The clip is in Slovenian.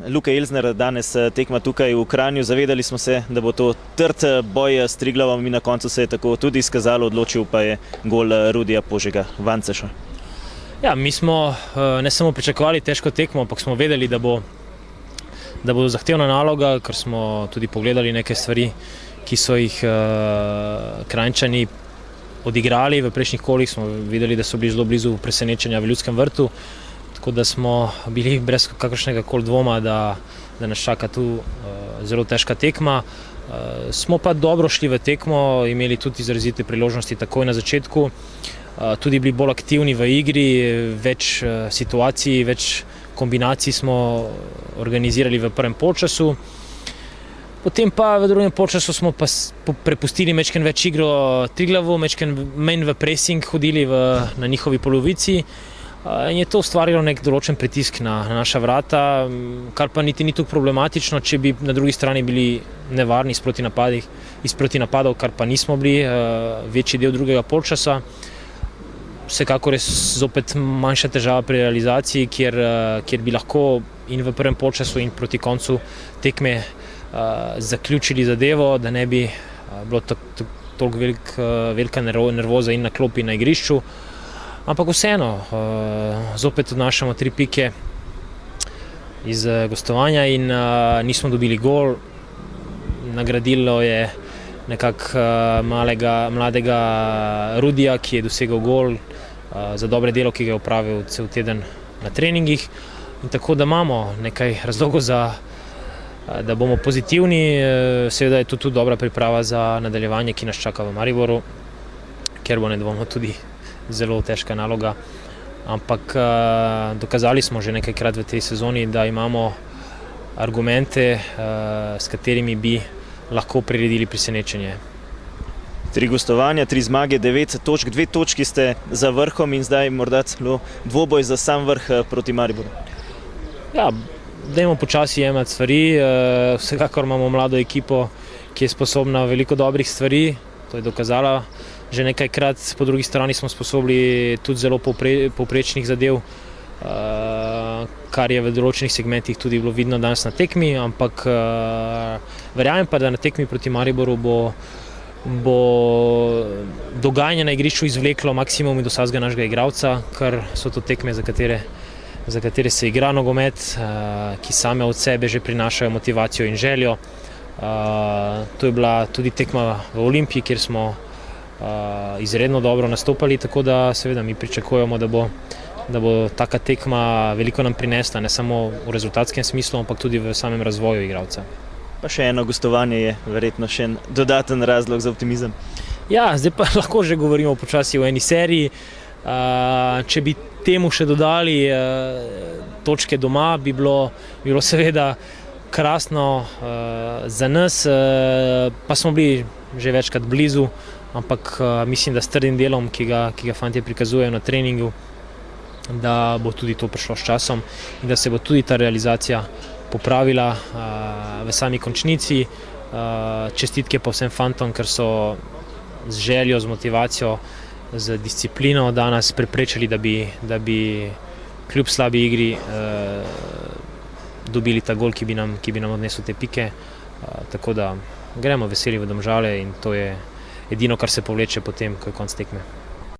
Luka Elsner danes tekma tukaj v Kranju. Zavedali smo se, da bo to trd boj s Triglavom in na koncu se je tako tudi izkazalo, odločil pa je gol Rudija Požega. Vanceša. Ja, mi smo ne samo pričakovali težko tekmo, ampak smo vedeli, da bo zahtevna naloga, ker smo tudi pogledali neke stvari, ki so jih Kranjčani odigrali v prejšnjih kolih. Smo videli, da so bili zelo blizu presenečenja v Ljudskem vrtu, tako da smo bili brez kakršnega koli dvoma, da nas čaka tu zelo težka tekma. Smo pa dobro šli v tekmo, imeli tudi izrazite priložnosti takoj na začetku, tudi bili bolj aktivni v igri, več situacij, več kombinacij smo organizirali v prvem polčasu. Potem pa v drugem polčasu smo pa prepustili majčkeno več igro Triglavu, majčkeno manj v pressing hodili na njihovi polovici. In je to ustvarilo nek določen pritisk na naša vrata, kar pa niti ni tako problematično, če bi na drugi strani bili nevarni iz protinapadov, kar pa nismo bili večji del drugega polčasa. Vsekakor je zopet manjša težava pri realizaciji, kjer bi lahko in v prvem polčasu in proti koncu tekme zaključili zadevo, da ne bi bilo toliko velika nervoza in na klopi in na igrišču. Ampak vseeno, zopet odnašamo 3 pike iz gostovanja in nismo dobili gol. Nagradilo je nekako mladega Rudija, ki je dosegel gol za dobre delo, ki ga je opravil cel teden na treningih. In tako da imamo nekaj razlogov, da bomo pozitivni. Seveda je to tudi dobra priprava za nadaljevanje, ki nas čaka v Mariboru, ker bo nedvomno tudi zelo težka naloga, ampak dokazali smo že nekajkrat v tej sezoni, da imamo argumente, s katerimi bi lahko priredili presenečenje. 3 gostovanja, 3 zmage, 9 točk, 2 točki ste za vrhom in zdaj morda celo dvoboj za sam vrh proti Mariboru. Ja, dajmo počasi jemati stvari, vsekakor imamo mlado ekipo, ki je sposobna veliko dobrih stvari, to je dokazala. Že nekajkrat, po drugi strani smo sposobni tudi zelo povprečnih zadev, kar je v določenih segmentih tudi bilo vidno danes na tekmi, ampak verjamem pa, da na tekmi proti Mariboru bo dogajanje na igrišču izvleklo maksimum do vsakega našega igralca, ker so to tekme, za katere se igra nogomet, ki same od sebe že prinašajo motivacijo in željo. To je bila tudi tekma v Olimpiji, kjer smo izredno dobro nastopali, tako da seveda mi pričakujemo, da bo taka tekma veliko nam prinesla, ne samo v rezultatskem smislu, ampak tudi v samem razvoju igralca. Pa še eno gostovanje je verjetno še en dodaten razlog za optimizem. Ja, zdaj pa lahko že govorimo počasi o eni seriji. Če bi temu še dodali točke doma, bi bilo seveda krasno za nas, pa smo bili že večkrat blizu, ampak mislim, da s trdim delom, ki ga fantje prikazujejo na treningu, da bo tudi to prišlo s časom in da se bo tudi ta realizacija popravila v sami končnici. Čestitke pa vsem fantom, ker so z željo, z motivacijo, z disciplino danes preprečili, da bi kljub slabi igri dobili ta gol, ki bi nam odnesel te pike. Tako da gremo veseli v Domžale in to je edino, kar se povleče potem, ko je konc tekme.